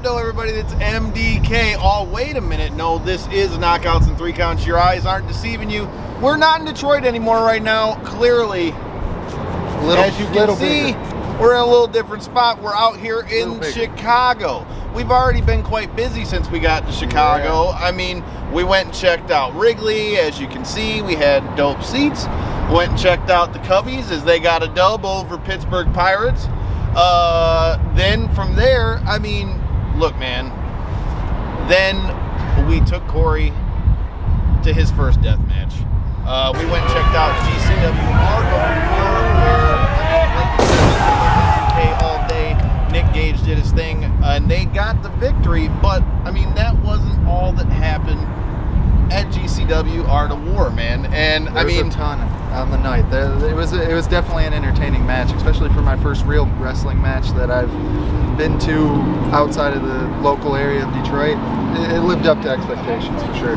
No, everybody, that's MDK. Oh, wait a minute. No, this is Knockouts and 3 Counts. Your eyes aren't deceiving you. We're not in Detroit anymore right now. Clearly, as you can see, we're in a little different spot. We're out here in Chicago. We've already been quite busy since we got to Chicago. Yeah. I mean, we went and checked out Wrigley. As you can see, we had dope seats. Went and checked out the Cubbies as they got a dub over Pittsburgh Pirates. Then from there, I mean, look, man. Then we took Cory to his first death match. We went and checked out GCW Art of War, where all day. Nick Gage did his thing, and they got the victory. But I mean, that wasn't all that happened at GCW Art of War, man. And I mean, a ton on the night. It was definitely an entertaining match, especially for my first real wrestling match that I've been to outside of the local area of Detroit. It lived up to expectations for sure.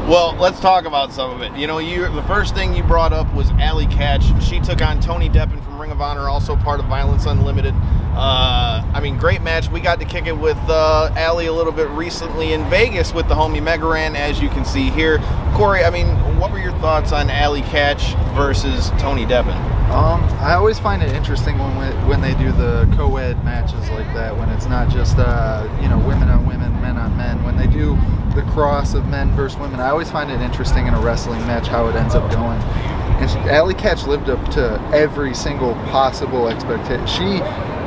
Well, let's talk about some of it. You know, the first thing you brought up was Allie Katch. She took on Tony Deppen from Ring of Honor, also part of Violence Unlimited. I mean, great match. We got to kick it with Allie a little bit recently in Vegas with the homie Megaran, as you can see here. Cory, I mean, what were your thoughts on Allie Katch versus Tony Deppen? I always find it interesting when they do the co-ed matches like that, when it's not just you know, women on women, men on men. When they do the cross of men versus women, I always find it interesting in a wrestling match how it ends up going. And Allie Katch lived up to every single possible expectation.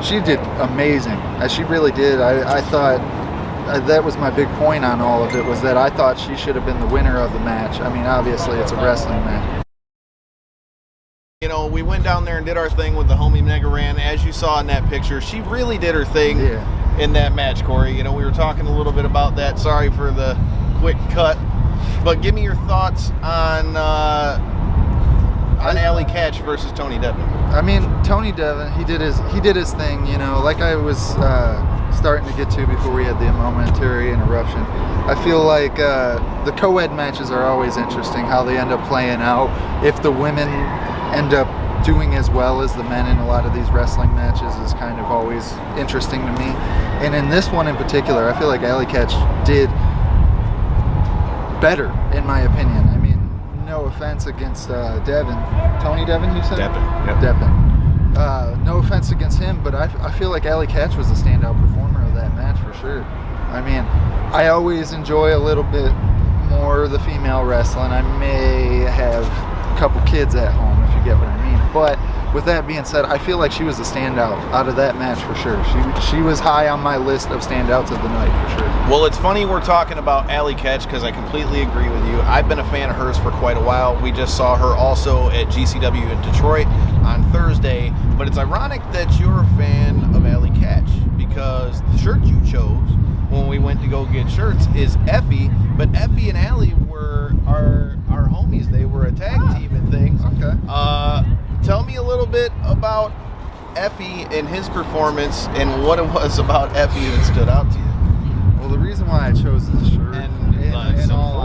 She did amazing. She really did. I thought that was my big point on all of it, was that I thought she should have been the winner of the match. I mean, obviously it's a wrestling match. You know, we went down there and did our thing with the homie Megaran. As you saw in that picture, she really did her thing in that match, Cory. You know, we were talking a little bit about that. Sorry for the quick cut. But give me your thoughts on Allie Katch versus Tony Deppen. I mean, Tony Deppen, he did his thing, you know, like I was starting to get to before we had the momentary interruption. I feel like the co-ed matches are always interesting, how they end up playing out. If the women end up doing as well as the men in a lot of these wrestling matches is kind of always interesting to me. And in this one in particular, I feel like Allie Katch did better, in my opinion. I mean, no offense against Devin. Tony Devin, you said? Deppen, yep. Deppen. No offense against him, but I feel like Allie Katch was the standout performer of that match for sure. I mean, I always enjoy a little bit more the female wrestling. I may have a couple kids at home, if you get what I mean. But with that being said, I feel like she was the standout out of that match for sure. She was high on my list of standouts of the night for sure. Well, it's funny we're talking about Allie Katch because I completely agree with you. I've been a fan of hers for quite a while. We just saw her also at GCW in Detroit on Thursday. But it's ironic that you're a fan of Allie Katch because the shirt you chose when we went to go get shirts is Effie. But Effie and Allie were our homies. They were a tag team and things. Okay. Tell me a little bit about Effie and his performance and what it was about Effie that stood out to you. Well, the reason why I chose this shirt, in all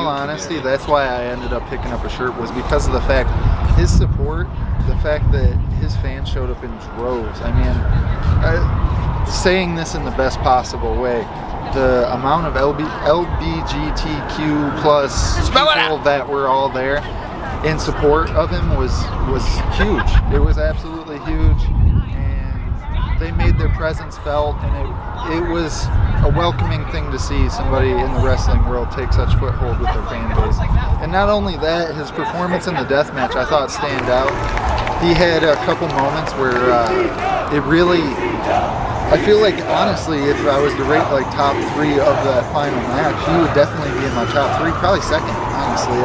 honesty, that's why I ended up picking up a shirt, was because of the fact, his support, the fact that his fans showed up in droves. I mean, saying this in the best possible way, the amount of LBGTQ plus people that were all there in support of him was huge. It was absolutely huge, and they made their presence felt, and it was a welcoming thing to see somebody in the wrestling world take such foothold with their fan base. And not only that, his performance in the death match I thought stand out. He had a couple moments where it really, I feel like, honestly, if I was to rate like top 3 of that final match, he would definitely be in my top 3, probably second, honestly.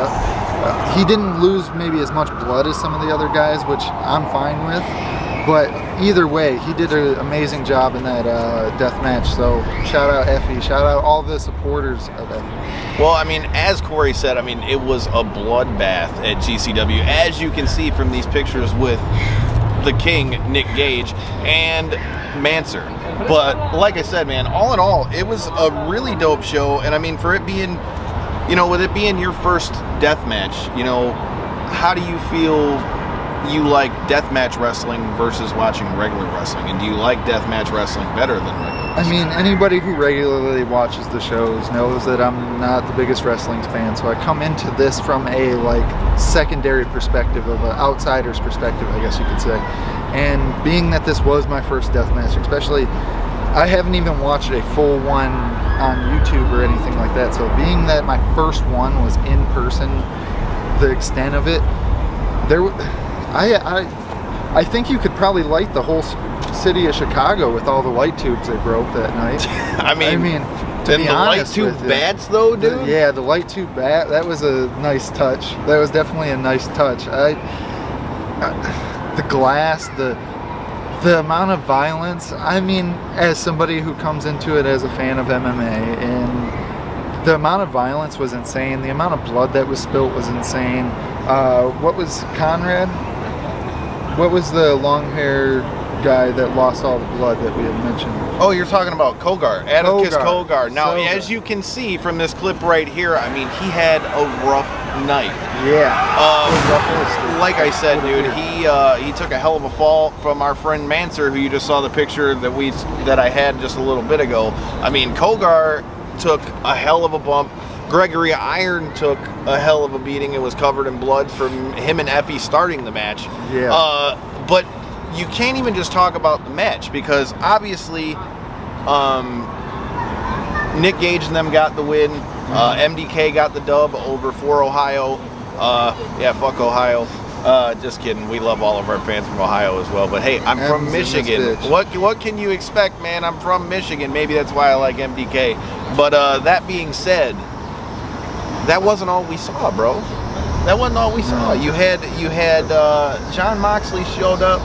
He didn't lose maybe as much blood as some of the other guys, which I'm fine with. But either way, he did an amazing job in that death match. So shout out Effie. Shout out all the supporters of Effie. Well, I mean, as Cory said, I mean, it was a bloodbath at GCW, as you can see from these pictures with the King, Nick Gage, and Manser. But like I said, man, all in all, it was a really dope show. And I mean, for it being, you know, with it being your first death match, you know, how do you feel you like deathmatch wrestling versus watching regular wrestling? And do you like deathmatch wrestling better than regular wrestling? I mean, anybody who regularly watches the shows knows that I'm not the biggest wrestling fan, so I come into this from a like secondary perspective, of an outsider's perspective, I guess you could say. And being that this was my first deathmatch, especially, I haven't even watched a full one on YouTube or anything like that, so being that my first one was in person, the extent of it, I think you could probably light the whole city of Chicago with all the light tubes they broke that night. I mean, to be the light tube bats though, dude? Yeah, the light tube bat, that was a nice touch. That was definitely a nice touch. The glass, the amount of violence, I mean, as somebody who comes into it as a fan of MMA, and the amount of violence was insane. The amount of blood that was spilt was insane. What was Conrad? What was the long hair guy that lost all the blood that we had mentioned? Oh, you're talking about Kogar, Atticus Kogar. Now, as you can see from this clip right here, I mean, he had a rough night. Yeah. Like I said, dude, he took a hell of a fall from our friend Manser, who you just saw the picture that I had just a little bit ago. I mean, Kogar took a hell of a bump. Gregory Iron took a hell of a beating and was covered in blood from him and Effie starting the match. Yeah. But you can't even just talk about the match, because obviously Nick Gage and them got the win. MDK got the dub over for Ohio. Yeah, fuck Ohio. Just kidding. We love all of our fans from Ohio as well. But hey, I'm from Michigan. What can you expect, man? I'm from Michigan. Maybe that's why I like MDK. But that being said, that wasn't all we saw, bro. That wasn't all we saw. You had John Moxley showed up.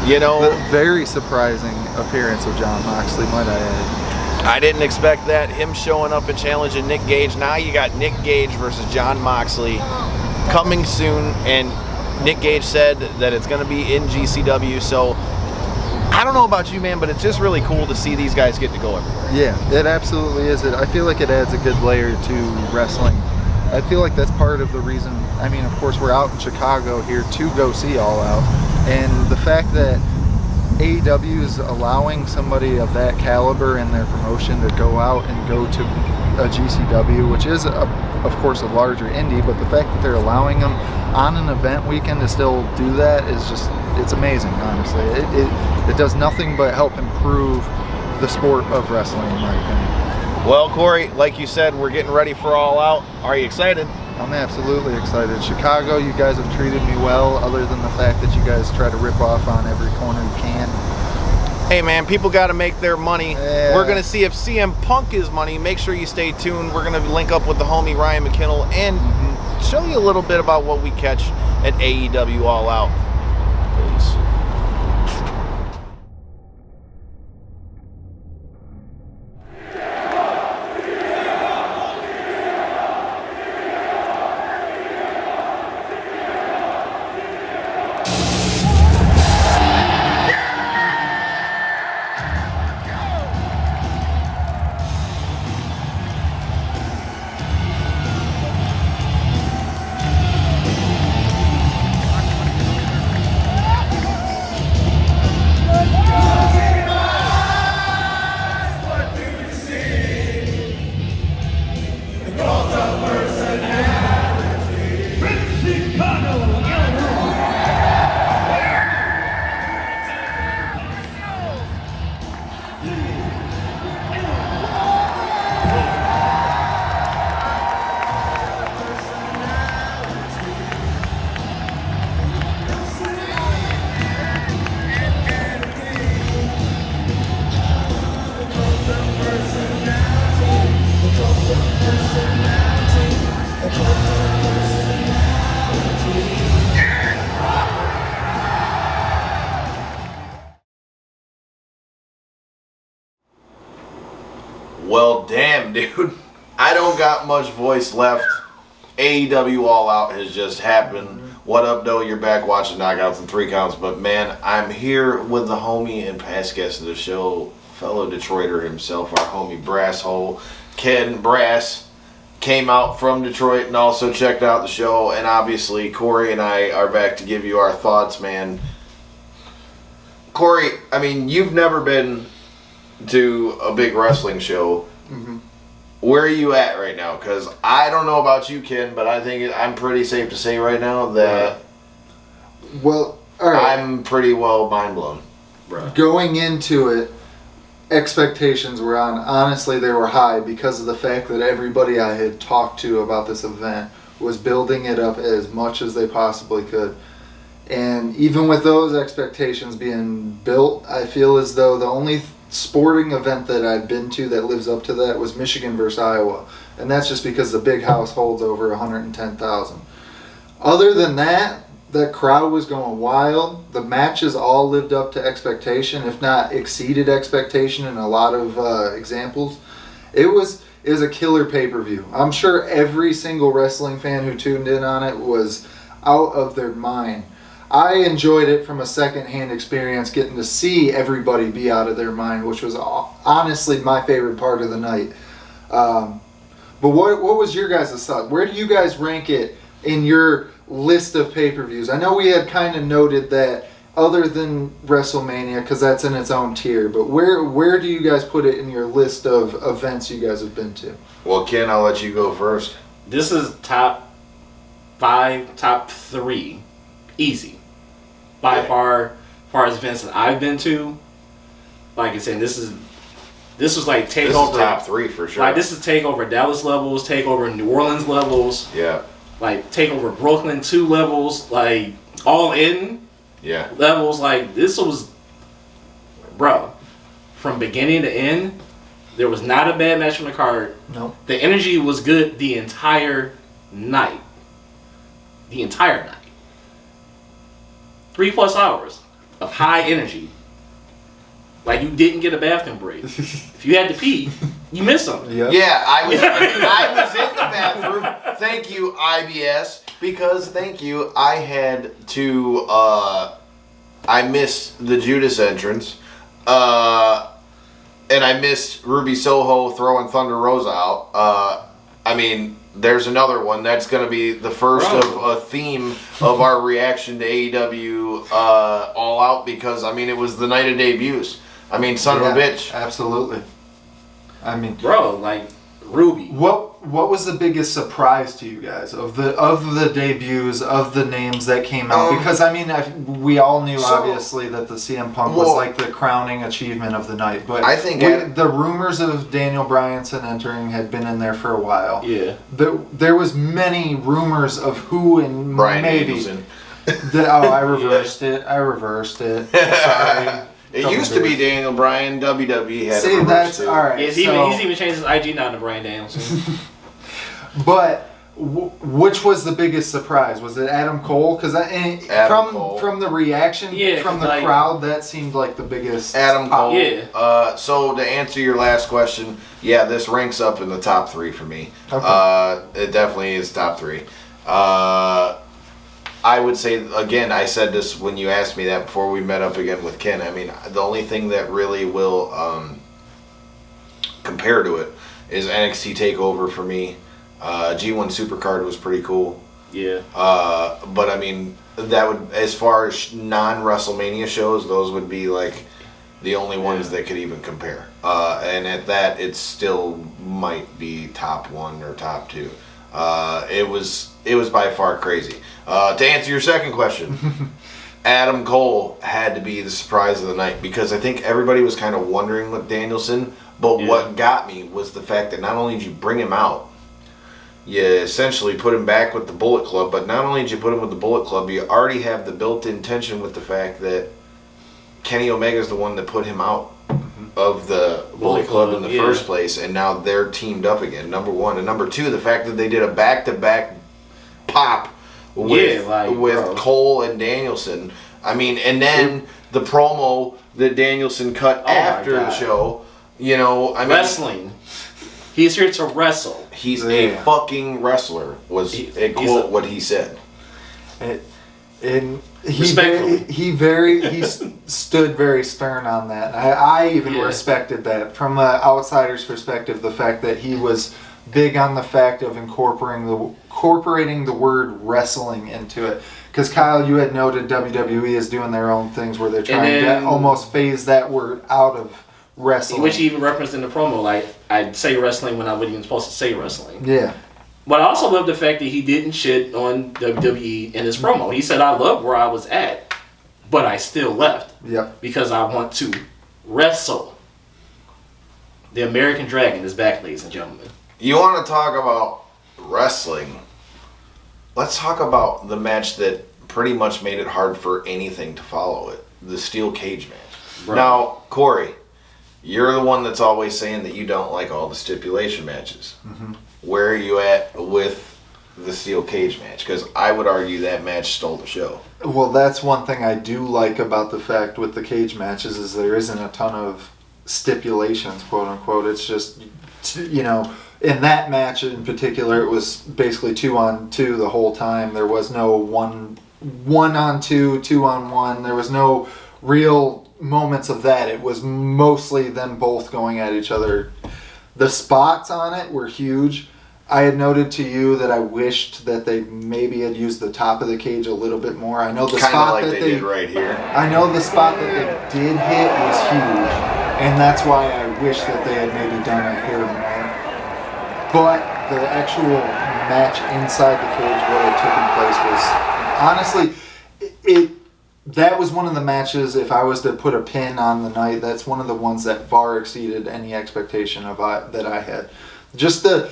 You know, the very surprising appearance of John Moxley, might I add. I didn't expect that. Him showing up and challenging Nick Gage. Now you got Nick Gage versus John Moxley coming soon, and Nick Gage said that it's going to be in GCW. So I don't know about you, man, but it's just really cool to see these guys get to go everywhere. Yeah, it absolutely is. I feel like it adds a good layer to wrestling. I feel like that's part of the reason. I mean, of course, we're out in Chicago here to go see All Out, and the fact that AEW is allowing somebody of that caliber in their promotion to go out and go to a GCW, which is, of course, a larger indie, but the fact that they're allowing them on an event weekend to still do that is just, it's amazing, honestly. It does nothing but help improve the sport of wrestling, in my opinion. Well, Cory, like you said, we're getting ready for All Out. Are you excited? I'm absolutely excited. Chicago, you guys have treated me well, other than the fact that you guys try to rip off on every corner you can. Hey man, people got to make their money. Yeah. We're going to see if CM Punk is money. Make sure you stay tuned. We're going to link up with the homie Ryan McKinnell and show you a little bit about what we catch at AEW All Out. Peace. Well, damn, dude. I don't got much voice left. AEW All Out has just happened. What up, though? You're back watching Knockouts and 3 Counts. But, man, I'm here with the homie and past guest of the show, fellow Detroiter himself, our homie Brasshole, Ken came out from Detroit and also checked out the show. And obviously, Cory and I are back to give you our thoughts, man. Cory, I mean, you've never been to a big wrestling show. Mm-hmm. Where are you at right now? Because I don't know about you, Ken, but I think I'm pretty safe to say right now that well, all right. I'm pretty well mind blown. Bro. Going into it, expectations were on. Honestly, they were high because of the fact that everybody I had talked to about this event was building it up as much as they possibly could. And even with those expectations being built, I feel as though the only sporting event that I've been to that lives up to that was Michigan versus Iowa. And that's just because the big house holds over 110,000. Other than that, the crowd was going wild. The matches all lived up to expectation, if not exceeded expectation in a lot of examples. It was a killer pay-per-view. I'm sure every single wrestling fan who tuned in on it was out of their mind. I enjoyed it from a second-hand experience, getting to see everybody be out of their mind, which was honestly my favorite part of the night. But what was your guys' thought? Where do you guys rank it in your list of pay-per-views? I know we had kind of noted that other than WrestleMania, because that's in its own tier, but where do you guys put it in your list of events you guys have been to? Well, Ken, I'll let you go first. This is top 5, top 3. Easy. By far as events that I've been to. Like I said, this was like takeover. This is top 3 for sure. Like this is takeover Dallas levels, takeover New Orleans levels. Yeah. Like takeover Brooklyn 2 levels, like all in levels. Like this was, bro, from beginning to end, there was not a bad match on the card. No. The energy was good the entire night. The entire night. 3+ hours of high energy. Like you didn't get a bathroom break. If you had to pee, you missed something. Yep. Yeah, I was in the bathroom. Thank you, IBS, because I had to. I missed the Judas entrance, and I missed Ruby Soho throwing Thunder Rosa out. I mean, there's another one that's going to be the first of a theme of our reaction to AEW All Out, because I mean it was the night of debuts. I mean, son of a bitch. Absolutely. I mean, bro, like Ruby. What was the biggest surprise to you guys of the debuts of the names that came out? Because I mean, we all knew obviously that the CM Punk was like the crowning achievement of the night, but I think the rumors of Daniel Bryanson entering had been in there for a while. Yeah, there was many rumors of who and Brian maybe. I reversed it. Sorry. It used to be Daniel Bryan. WWE had See, that's too. all right. He's even changed his IG now to Bryan Danielson. But which was the biggest surprise? Was it Adam Cole? Because from the reaction from the crowd, that seemed like the biggest. Adam Cole. Yeah. So to answer your last question, this ranks up in the top 3 for me. Okay. It definitely is top 3. I would say, again, I said this when you asked me that before we met up again with Ken. I mean, the only thing that really will compare to it is NXT TakeOver for me. G1 Supercard was pretty cool. Yeah. But I mean, that would, as far as non-WrestleMania shows, those would be like the only ones that could even compare. And at that, it still might be top 1 or top 2. It was by far crazy. To answer your second question, Adam Cole had to be the surprise of the night, because I think everybody was kind of wondering with Danielson, but what got me was the fact that not only did you bring him out, you essentially put him back with the Bullet Club, but not only did you put him with the Bullet Club, you already have the built-in tension with the fact that Kenny Omega's the one that put him out of the Bullet Club in the first place, and now they're teamed up again, number 1. And number 2, the fact that they did a back-to-back pop with Cole and Danielson. I mean, and then the promo that Danielson cut after the show, you know, I mean, wrestling. He's here to wrestle. He's a fucking wrestler, was a quote what he said. And he stood very stern on that. I even respected that from an outsider's perspective. The fact that he was big on the fact of incorporating the word wrestling into it. Because Kyle, you had noted WWE is doing their own things where they're trying to almost phase that word out of wrestling. Which he even referenced in the promo, like, I'd say wrestling when I wasn't even supposed to say wrestling. Yeah. But I also love the fact that he didn't shit on WWE in his promo. He said, I love where I was at, but I still left. Yep. Because I want to wrestle. The American Dragon is back, ladies and gentlemen. You want to talk about wrestling? Let's talk about the match that pretty much made it hard for anything to follow it. The steel cage match. Right. Now, Cory, you're the one that's always saying that you don't like all the stipulation matches. Mm-hmm. Where are you at with the steel cage match? Because I would argue that match stole the show. Well, that's one thing I do like about the fact with the cage matches is there isn't a ton of stipulations, quote unquote. It's just, you know, in that match in particular, it was basically 2-on-2 the whole time. There was no 1-on-2, 2-on-1. There was no real moments of that. It was mostly them both going at each other. The spots on it were huge. I had noted to you that I wished that they maybe had used the top of the cage a little bit more. I know the spot like that they did right here. I know the spot that they did hit was huge, and that's why I wish that they had maybe done a hair more. But the actual match inside the cage where it took in place was honestly that was one of the matches. If I was to put a pin on the night, that's one of the ones that far exceeded any expectation that I had. Just the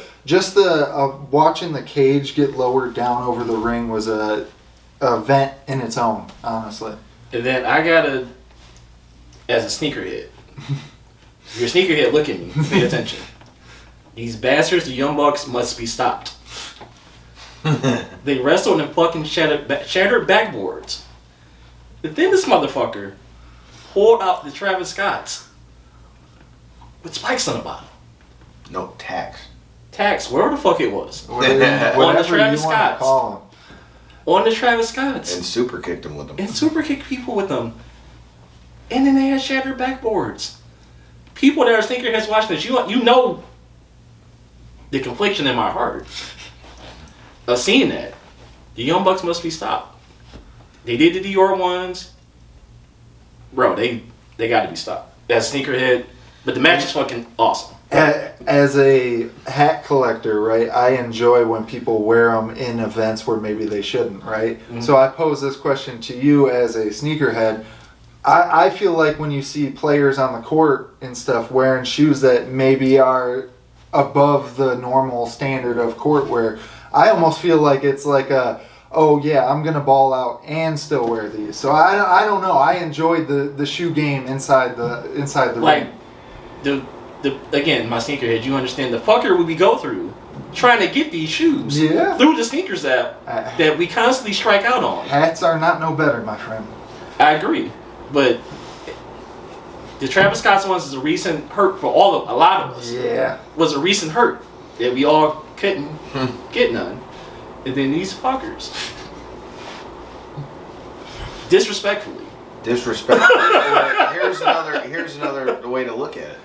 watching the cage get lowered down over the ring was a event in its own, honestly. And then I gotta, as a sneakerhead, if you're a sneakerhead, look at me, pay attention. These bastards, the Young Bucks, must be stopped. They wrestled in fucking shattered backboards. But then this motherfucker pulled out the Travis Scotts with spikes on the bottom. No, tax. Tax, wherever the fuck it was. On the Travis Scotts. On the Travis Scotts. And super kicked him with them. And super kicked people with them. And then they had shattered backboards. People that are sneakerheads watching this, you know the confliction in my heart of seeing that. The Young Bucks must be stopped. They did the Dior ones. Bro, they got to be stopped. As a sneakerhead. But the match is fucking awesome. As a hat collector, right, I enjoy when people wear them in events where maybe they shouldn't, right? Mm-hmm. So I pose this question to you as a sneakerhead. I feel like when you see players on the court and stuff wearing shoes that maybe are above the normal standard of court wear, I almost feel like it's like oh yeah, I'm gonna ball out and still wear these. So I don't know. I enjoyed the shoe game inside the like ring. Again, my sneakerhead, you understand the fucker we go through trying to get these shoes through the sneakers app that we constantly strike out on. Hats are not no better, my friend. I agree, but the Travis Scott ones is a recent hurt for a lot of us. Yeah, was a recent hurt that we all couldn't get none. And then these fuckers, disrespectfully. Here's another way to look at it.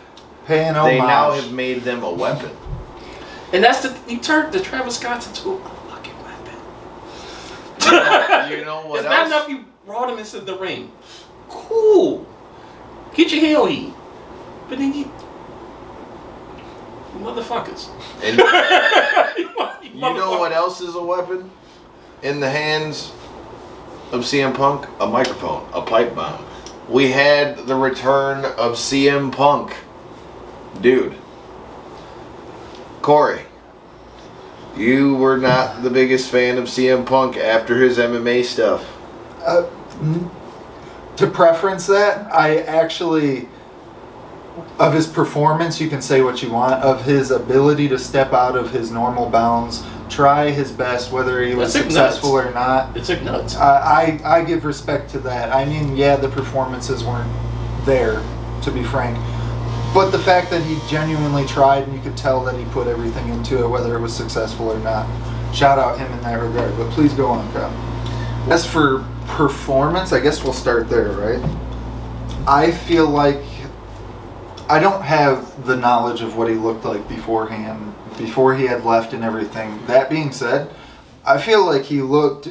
Paying homage. They now have made them a weapon. And that's you turned the Travis Scott into a fucking weapon. You know what it's else? not enough you brought him into the ring. Cool. Get your heel heat. But then you motherfuckers. And you know what else is a weapon in the hands of CM Punk? A microphone, a pipe bomb. We had the return of CM Punk. Dude. Cory, you were not the biggest fan of CM Punk after his MMA stuff. To preference that, I actually, of his performance, you can say what you want, of his ability to step out of his normal bounds, try his best, whether he was successful or not. It took nuts. I give respect to that. I mean, yeah, the performances weren't there, to be frank. But the fact that he genuinely tried and you could tell that he put everything into it, whether it was successful or not. Shout out him in that regard. But please go on, Kyle. As for performance, I guess we'll start there, right? I feel like I don't have the knowledge of what he looked like beforehand, before he had left and everything. That being said, I feel like he looked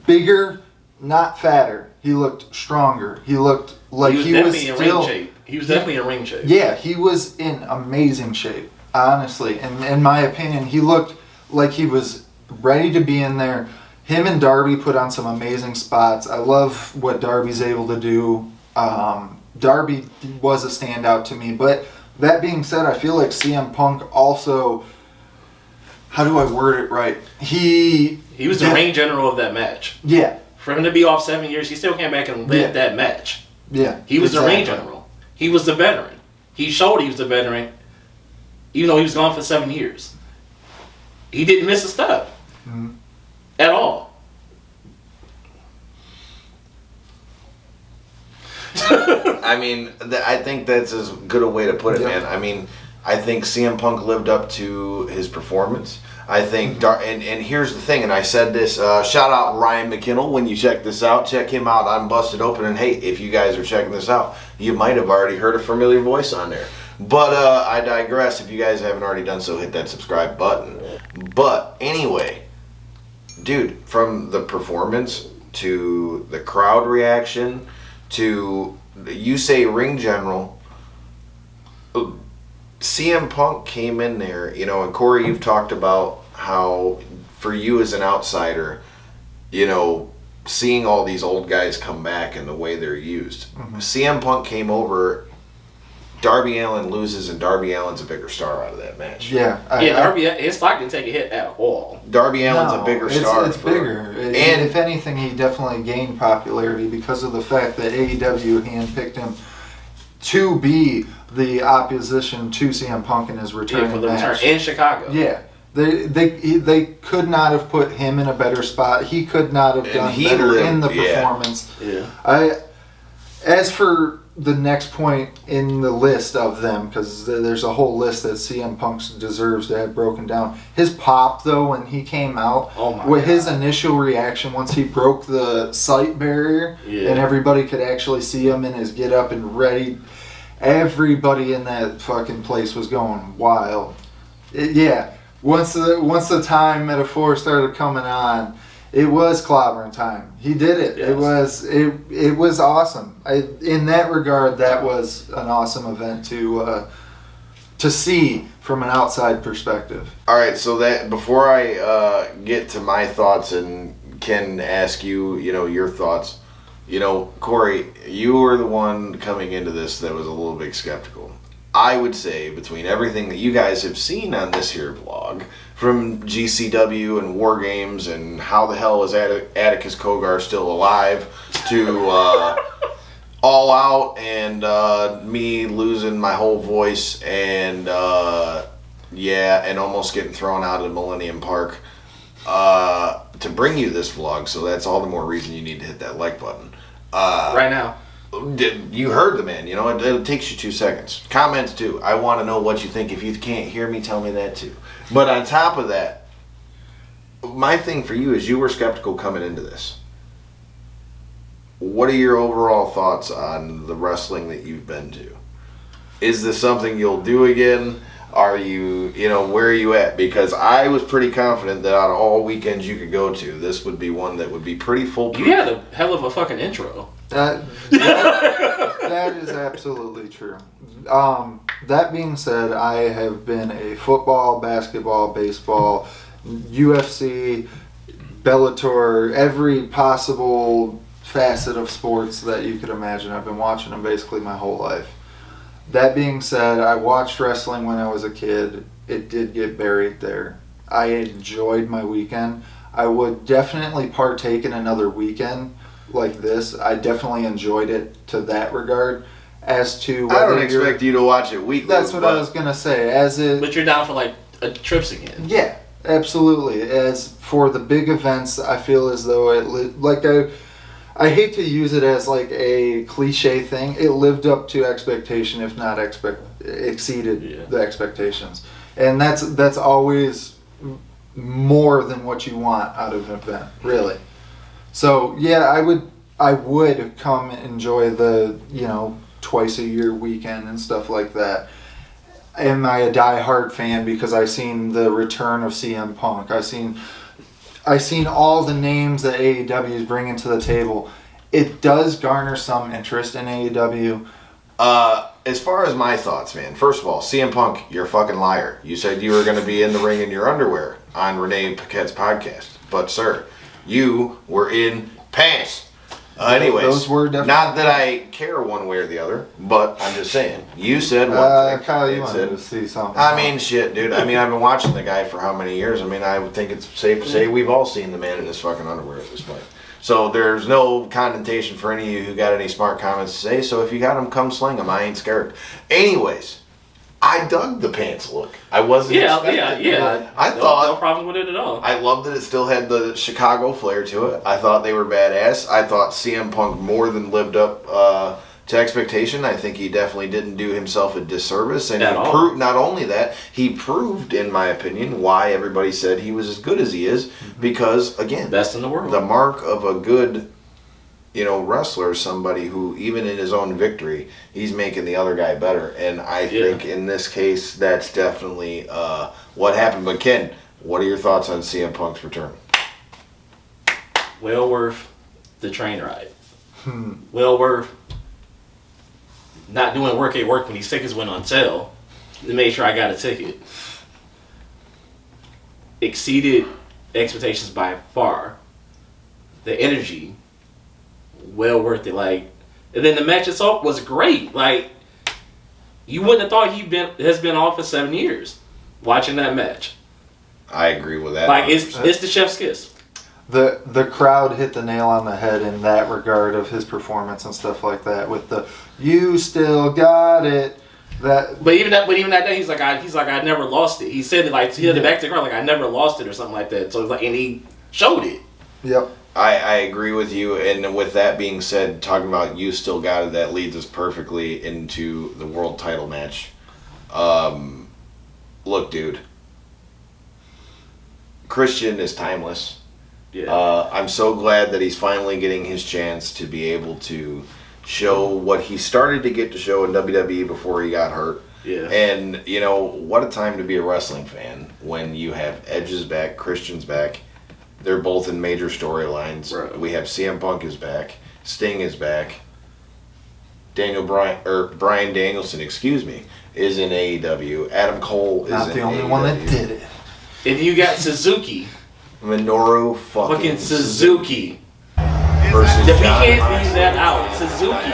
bigger, not fatter. He looked stronger. He looked like he was definitely in ring shape. He was definitely in ring shape. Yeah, he was in amazing shape, honestly. And in my opinion, he looked like he was ready to be in there. Him and Darby put on some amazing spots. I love what Darby's able to do. Darby was a standout to me. But that being said, I feel like CM Punk also, how do I word it right? He was the ring general of that match. Yeah. For him to be off 7 years, he still came back and led that match. Yeah. He was the ring general. He was the veteran. He showed he was the veteran, even though he was gone for 7 years. He didn't miss a step. Mm-hmm. At all. I mean, I think that's as good a way to put it, man. I mean, I think CM Punk lived up to his performance. I think, and here's the thing, and I said this, shout out Ryan McKinnell when you check this out. Check him out on Busted Open, and hey, if you guys are checking this out, you might have already heard a familiar voice on there. But I digress. If you guys haven't already done so, hit that subscribe button. But anyway, dude, from the performance to the crowd reaction to, you say ring general, CM Punk came in there, you know, and Cory, you've talked about how, for you as an outsider, you know, seeing all these old guys come back and the way they're used. Mm-hmm. CM Punk came over, Darby Allin loses, and Darby Allin's a bigger star out of that match. Yeah. Darby, his stock didn't take a hit at all. Darby Allin's a bigger star. It's bigger. And if anything, he definitely gained popularity because of the fact that AEW handpicked him to be the opposition to CM Punk in his return for the return in Chicago. Yeah. They could not have put him in a better spot. He could not have done better in the performance. Yeah. As for the next point in the list of them, because there's a whole list that CM Punk deserves to have broken down. His pop, though, when he came out, his initial reaction once he broke the sight barrier and everybody could actually see him in his get up and ready, everybody in that fucking place was going wild. Once the time metaphor started coming on, it was clobbering time. He did it. Yes. It was awesome. In that regard, that was an awesome event to see from an outside perspective. All right, so that before I get to my thoughts and can ask you, you know, your thoughts, you know, Cory, you were the one coming into this that was a little bit skeptical. I would say between everything that you guys have seen on this here vlog, from GCW and Wargames and how the hell is Atticus Cogar still alive, to All Out and me losing my whole voice and and almost getting thrown out of Millennium Park to bring you this vlog. So that's all the more reason you need to hit that like button. Right now. You heard the man, you know, it takes you 2 seconds. Comments too. I want to know what you think. If you can't hear me, tell me that too. But on top of that, my thing for you is you were skeptical coming into this. What are your overall thoughts on the wrestling that you've been to? Is this something you'll do again? Are you, you know, where are you at? Because I was pretty confident that out of all weekends you could go to, this would be one that would be pretty foolproof. You had a hell of a fucking intro. That is absolutely true. That being said, I have been a football, basketball, baseball, UFC, Bellator, every possible facet of sports that you could imagine. I've been watching them basically my whole life. That being said, I watched wrestling when I was a kid. It did get buried there. I enjoyed my weekend. I would definitely partake in another weekend like this. I definitely enjoyed it to that regard. As to I don't expect you to watch it weekly. That's what I was gonna say. But you're down for like trips again. Yeah, absolutely. As for the big events, I feel as though I hate to use it as like a cliche thing. It lived up to expectation, if not exceeded the expectations, and that's always more than what you want out of an event, really. So yeah, I would come enjoy the 12 twice a year weekend and stuff like that. Am I a diehard fan because I've seen the return of CM Punk? I've seen all the names that AEW is bringing to the table. It does garner some interest in AEW. As far as my thoughts, man, first of all, CM Punk, you're a fucking liar. You said you were going to be in the ring in your underwear on Renee Paquette's podcast. But, sir, you were in pants. Anyways, those were definitely not that I care one way or the other, but I'm just saying. You said one thing. Kyle, you wanted to see something. I mean, shit, dude. I mean, I've been watching the guy for how many years? I mean, I would think it's safe to say we've all seen the man in his fucking underwear at this point. So there's no connotation for any of you who got any smart comments to say. So if you got them, come sling them. I ain't scared. Anyways, I dug the pants look. I wasn't expecting it. I thought no problem with it at all. I loved that it still had the Chicago flair to it. I thought they were badass. I thought CM Punk more than lived up to expectation. I think he definitely didn't do himself a disservice, and he proved. Not only that, he proved, in my opinion, why everybody said he was as good as he is. Because again, best in the world. The mark of a good, wrestler is somebody who, even in his own victory, he's making the other guy better. And I think in this case, that's definitely what happened. But Ken, what are your thoughts on CM Punk's return? Well worth the train ride. Well worth not doing work at work when these tickets went on sale to make sure I got a ticket. Exceeded expectations by far. The energy, well worth it. Like, and then the match itself was great. Like, you wouldn't have thought has been off for 7 years watching that match. I agree with that. Like, it's the chef's kiss. The crowd hit the nail on the head in that regard of his performance and stuff like that. With the "you still got it," that. But even that day, he's like, I never lost it. He said it like he had it back to the crowd like I never lost it or something like that. So like, and he showed it. Yep. I agree with you, and with that being said, talking about you still got it, that leads us perfectly into the world title match. Look, dude, Christian is timeless. Yeah. I'm so glad that he's finally getting his chance to be able to show what he started to get to show in WWE before he got hurt. Yeah. And, what a time to be a wrestling fan when you have Edge's back, Christian's back. They're both in major storylines. Right. We have CM Punk is back. Sting is back. Bryan Danielson, is in AEW. Adam Cole is not in the only AEW. one that did it. And you got Suzuki. Minoru Fucking Suzuki. Versus We John can't Moxley. leave that out. Suzuki.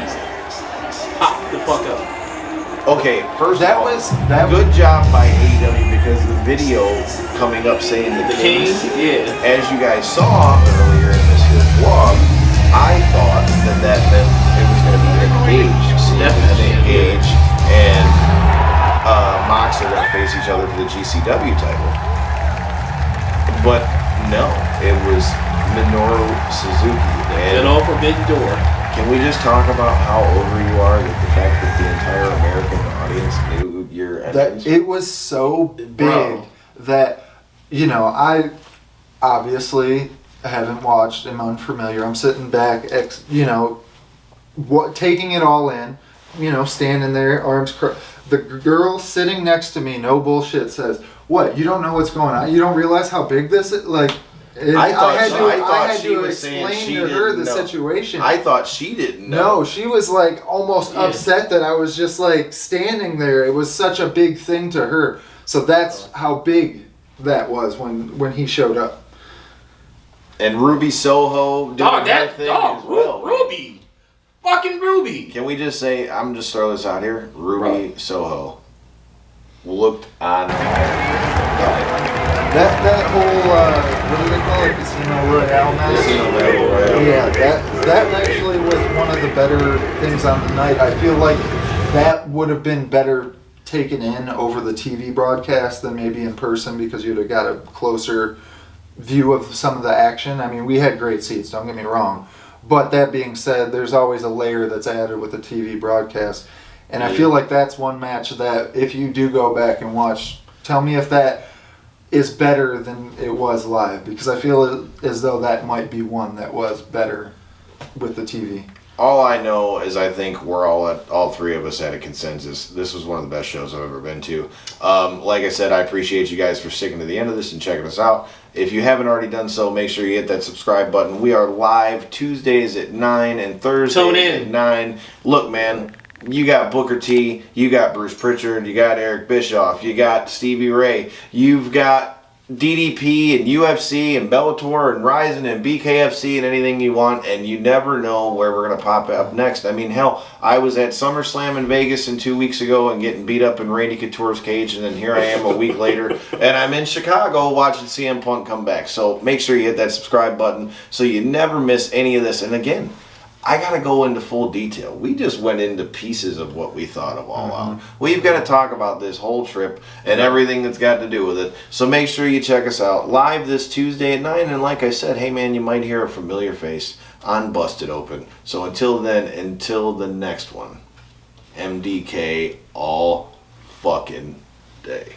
Pop the fuck up. Okay, first That of all, was good job by AEW because the video coming up saying the King, as you guys saw earlier in this here vlog, I thought that meant it was going to be Engage. Definitely. Engage and Mox are going to face each other for the GCW title. But no, it was Minoru Suzuki. An all forbidden door. Can we just talk about how over you are with the fact that the entire American audience knew your entrance? That it was so big that, I obviously haven't watched, am unfamiliar. I'm sitting back, taking it all in, standing there, arms crossed. The girl sitting next to me, no bullshit, says, "What? You don't know what's going on? You don't realize how big this is?" Like, I had to explain to her the situation. I thought she didn't know. No, she was like almost upset that I was just like standing there. It was such a big thing to her. So that's how big that was when he showed up. And Ruby Soho doing her thing as well. Ruby. Fucking Ruby. Can we just say, I'm just throwing this out here, Ruby Soho looked on fire. That whole, what do they call it, Casino Royale match? Casino Royale. Yeah, that actually was one of the better things on the night. I feel like that would have been better taken in over the TV broadcast than maybe in person because you'd have got a closer view of some of the action. I mean, we had great seats, don't get me wrong. But that being said, there's always a layer that's added with the TV broadcast. And I feel like that's one match that if you do go back and watch, tell me if that is better than it was live. Because I feel as though that might be one that was better with the TV. All I know is I think we're all three of us had a consensus. This was one of the best shows I've ever been to. Like I said, I appreciate you guys for sticking to the end of this and checking us out. If you haven't already done so, make sure you hit that subscribe button. We are live Tuesdays at 9 and Thursdays at 9. Look, man, you got Booker T, you got Bruce Pritchard, you got Eric Bischoff, you got Stevie Ray, you've got DDP and UFC and Bellator and Ryzen and BKFC and anything you want, and you never know where we're going to pop up next. I mean, hell, I was at SummerSlam in Vegas 2 weeks ago and getting beat up in Randy Couture's cage, and then here I am a week later, and I'm in Chicago watching CM Punk come back. So make sure you hit that subscribe button so you never miss any of this. And again, I got to go into full detail. We just went into pieces of what we thought of All Out. We've got to talk about this whole trip and everything that's got to do with it. So make sure you check us out live this Tuesday at 9. And like I said, hey man, you might hear a familiar face on Busted Open. So until then, until the next one, MDK all fucking day.